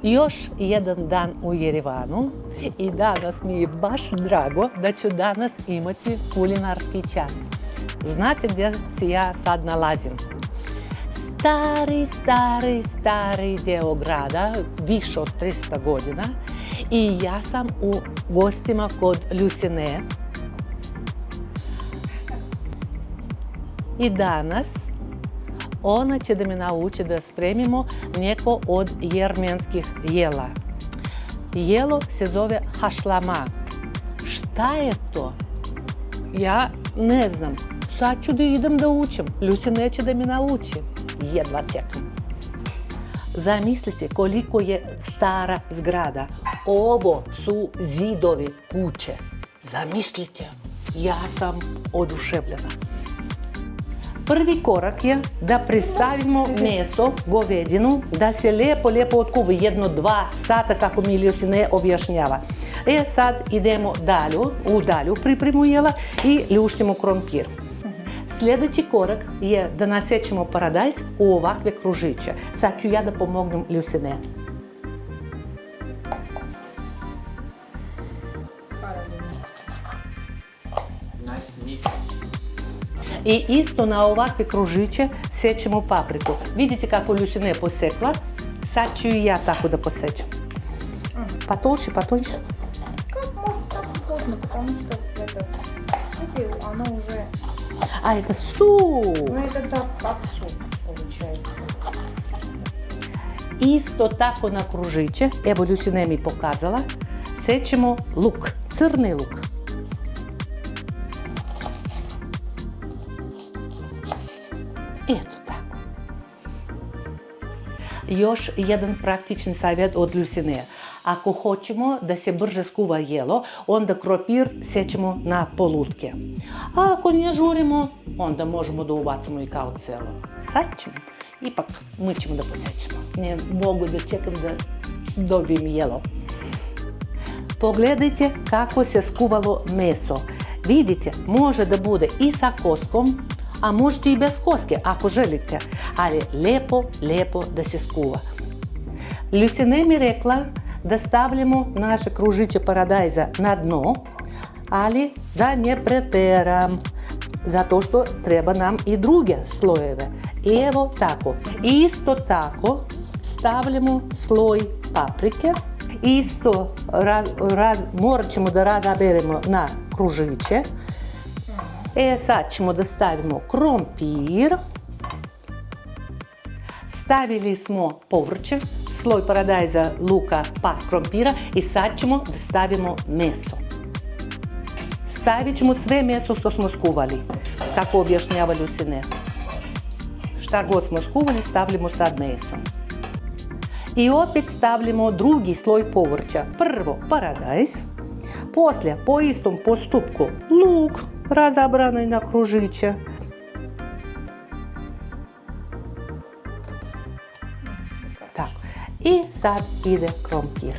Još jedan dan u Jerevanu i danas mi je baš drago da ću danas imati kulinarski čas. Znate gdje se ja sad nalazim? Stari dio grada, više od 300 godina i ja sam u gostima kod Lucine. I danas ona će da me nauči da spremimo neko od jermenskih jela. Jelo se zove hašlama. Šta je to? Ja ne znam. Sad ću da idem da učim. Lucina neće da me nauči. Jedva čekam. Zamislite koliko je stara zgrada. Ovo su zidovi kuće. Zamislite, ja sam oduševljena. Prvi korak je da pristavimo meso, govedinu, da se lijepo otkuva 1-2 sata kako mi Lucine objašnjava. Sad idemo u dalju pripremu jela i ljuštimo krompir. Sljedeći korak je da nasjećemo paradajz u ovakve kružiće. Sad ću ja da pomognem Lucine. I isto na ovakve kružiće sećemo papriku. Vidite kako Lucina je posekla. Sad ću i ja tako da posećem. Потолще. Как может так сложно, потому что это суп, оно уже... А, это суп! Ну это так, как суп получается. Isto tako na kružiće, evo Lucina mi pokazala, sećemo luk, crni luk. Eto tako. Još jedan praktični savjet od Lucine. Ako hoćemo da se brže skuva jelo, onda krompir sećemo na polutke. A ako ne žurimo, onda možemo da ubacimo i kao celo. Sad ćemo. Ipak, mi ćemo da posećemo. Ne mogu da čekam da dobijem jelo. Pogledajte kako se skuvalo meso. Vidite, može da bude i sa koskom, a možete i bez koske, ako želite. Ali lijepo da se skuva. Lucina mi rekla da stavljamo naše kružiće paradajza na dno, ali da ne preteram, zato što treba nam i druge slojeve. Evo tako. Isto tako stavljamo sloj paprike. Isto morat ćemo da razaberemo na kružiće. Sad ćemo da stavimo krompir. Stavili smo povrće, sloj paradajza, luka pa krompira i sad ćemo da stavimo meso. Stavit ćemo sve meso što smo skuvali, kako objašnjava Lucine. Šta god smo skuvali, stavljamo sad meso. I opet stavljamo drugi sloj povrća. Prvo paradajz, poslije po istom postupku luk, razabrani na kružiće. Tako. I sad ide krompir.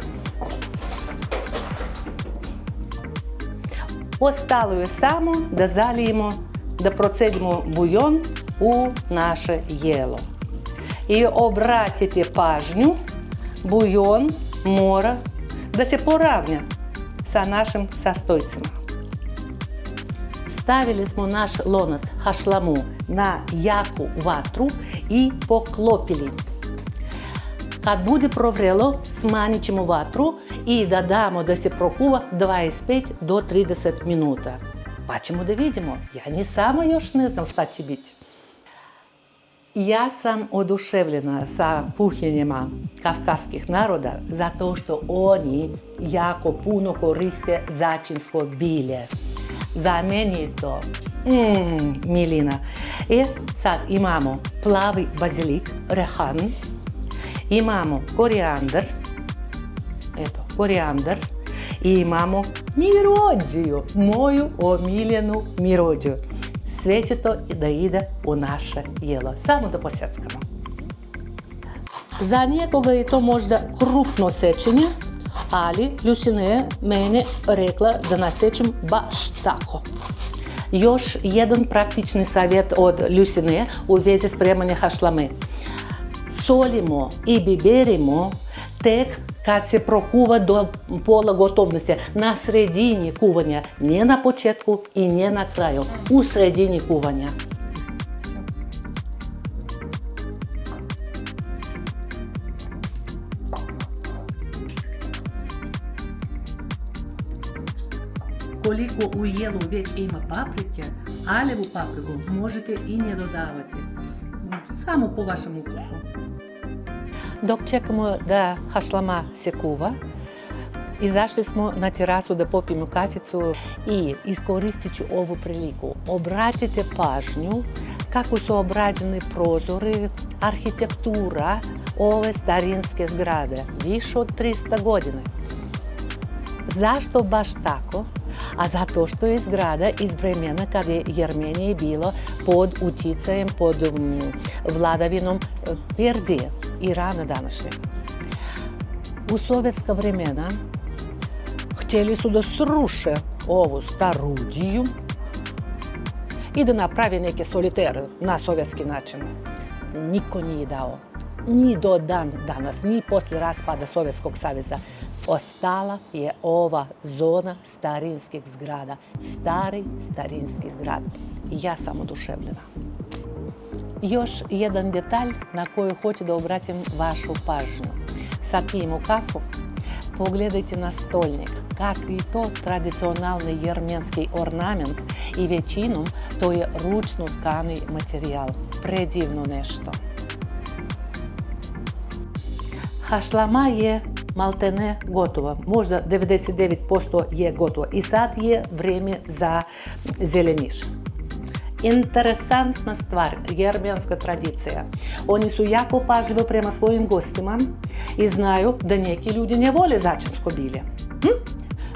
Ostalo je samo da zalijemo, da procedimo buljon u naše jelo. I obratite pažnju, buljon mora da se poravnja sa našim sastojcima. Stavili smo naš lonac hašlamu na jaku vatru i poklopili. Kad bude provrelo, smanjit ćemo vatru i da damo da se prokuva 25 do 30 minuta. Pa ćemo da vidimo. Ja ni sama još ne znam šta će biti. Ja sam oduševljena sa kuhinjama kavkazskih naroda zato što oni jako puno koriste začinsko bilje. Za meni je to milina. Sad imamo plavi bazilik, rehan, imamo korijandar i imamo mirođiju, moju omiljenu mirođiju. Sve će to da ide u naše jelo. Samo da posjeckamo. Za nekoga je to možda krupno sečenje, ali Lucina je meni rekla da nasečem baš tako. Još jedan praktični savjet od Lucine u vezi spremanja hašlame. Solimo i biberimo tek kad se prokuva do pola gotovnosti, na sredini kuvanja, ne na početku i ne na kraju, u sredini kuvanja. Koliko u jelu već ima paprike, aljevu papriku možete i ne dodavati. Samo po vašem ukusu. Dok čekamo da hašlama se kuva, izašli smo na terasu da popijemo kaficu i iskoristit ću ovu priliku. Obratite pažnju kako su obrađeni prozori, arhitektura ove starinske zgrade, više od 300 godina. Zašto baš tako? A zato što je zgrada iz vremena kada je Jermenija bilo pod utjecajem, pod vladavinom Perzije, Irana današnjeg. U sovjetska vremena htjeli su da sruše ovu starudiju i da napravi neke solitere na sovjetski način. Niko nije dao. Ni do dan danas, ni poslije raspada Sovjetskog saveza. Ostala je ova zona starinskih zgrada. Stari starinski zgrad. Ja sam oduševljena. Još jedan detalj na koji hoću da obratim vašu pažnju. Sad pijemo kafu. Pogledajte na stolnik. Kakvi to tradicionalni jermenski ornament i većinom to je ručno tkani materijal. Predivno nešto. Hašlama je maltene gotova, možda 99% je gotovo. I sad je vrijeme za zeleniš. Interesantna stvar, jermenska tradicija. Oni su jako pažljivi prema svojim gostima i znaju da neki ljudi ne vole začinsko bilje.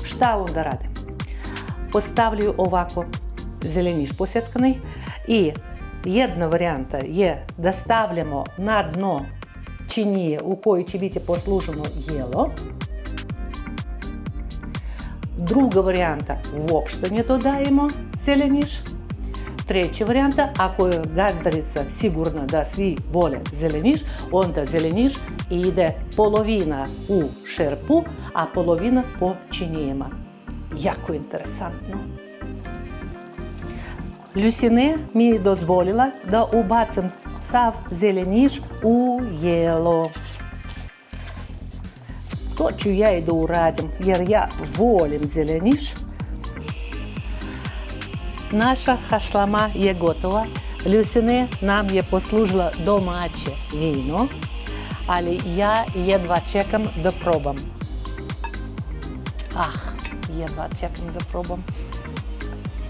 Šta onda rade? Postavljaju ovako zeleniš posjeckani i jedna varijanta je da stavljamo na dno činije u kojoj će biti posluženo jelo. Druga varijanta, uopšte ne dodajemo zeleniš. Treća varijanta, ako je gazdarica sigurna da svi vole zeleniš, onda zeleniš ide polovina u šerpu, a polovina po činijama. Jako interesantno. Luciné mi je dozvolila da ubacim sav zeleniš u jelo. To ću ja i da uradim, jer ja volim zeleniš. Naša hašlama je gotova. Luciné nam je poslužila domaće vino, ali ja jedva čekam da probam. Jedva čekam da probam.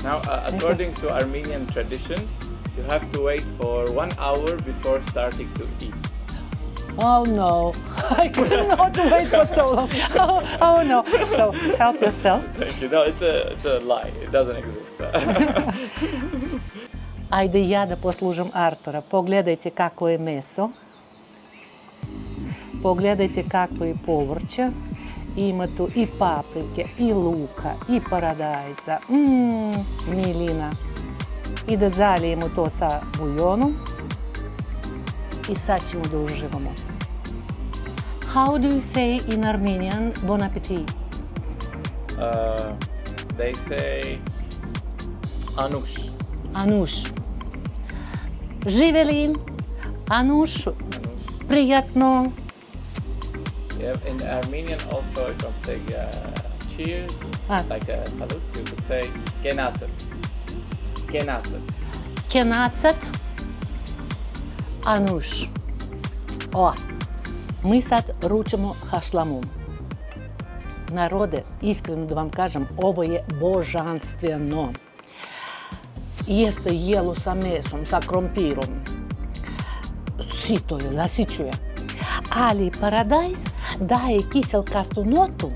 Now, according to Armenian traditions, you have to wait for 1 hour before starting to eat. Oh no, I cannot wait for so long. Oh no, so help yourself. Thank you. No, it's a lie. It doesn't exist. Ajde ja da poslužim Artura. Pogledajte kako je meso. Pogledajte kako je povrće. Ima tu i paprike, i luka, i paradajza. Milina. I da zalijemo to sa buljonom. I sad ćemo da uživamo. How do you say in Armenian bon appetit? They say anush. Anush. Živeli, Anush, prijatno. Yeah, in Armenian also, if I'm saying cheers, like a salute, you could say kenatset. Kenatset. Kenatset. Anush. Mi sad ručamo hašlamu. Narode, iskreno da vam kažem, ovo je božanstveno. Jeste jelo sa mesom, sa krompirom. Sito je, zasićuje. Ali paradajz daje kiselkastu notu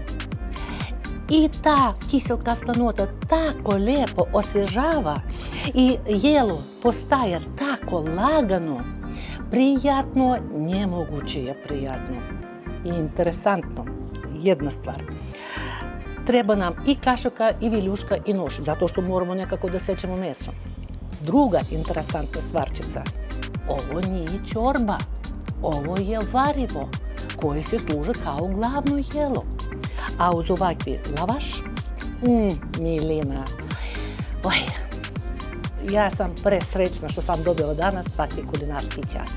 i ta kiselkasta nota tako lijepo osvježava i jelo postaje tako lagano, prijatno, nemoguće je prijatno i interesantno. Jedna stvar. Treba nam i kašika, i viljuška, i nož, zato što moramo nekako da sećemo meso. Druga interesantna stvarčica. Ovo nije čorba. Ovo je varivo koji se služe kao glavno jelo. A uz ovakvi lavaš, milina. Ja sam presrećna što sam dobila danas takvi kulinarski čas.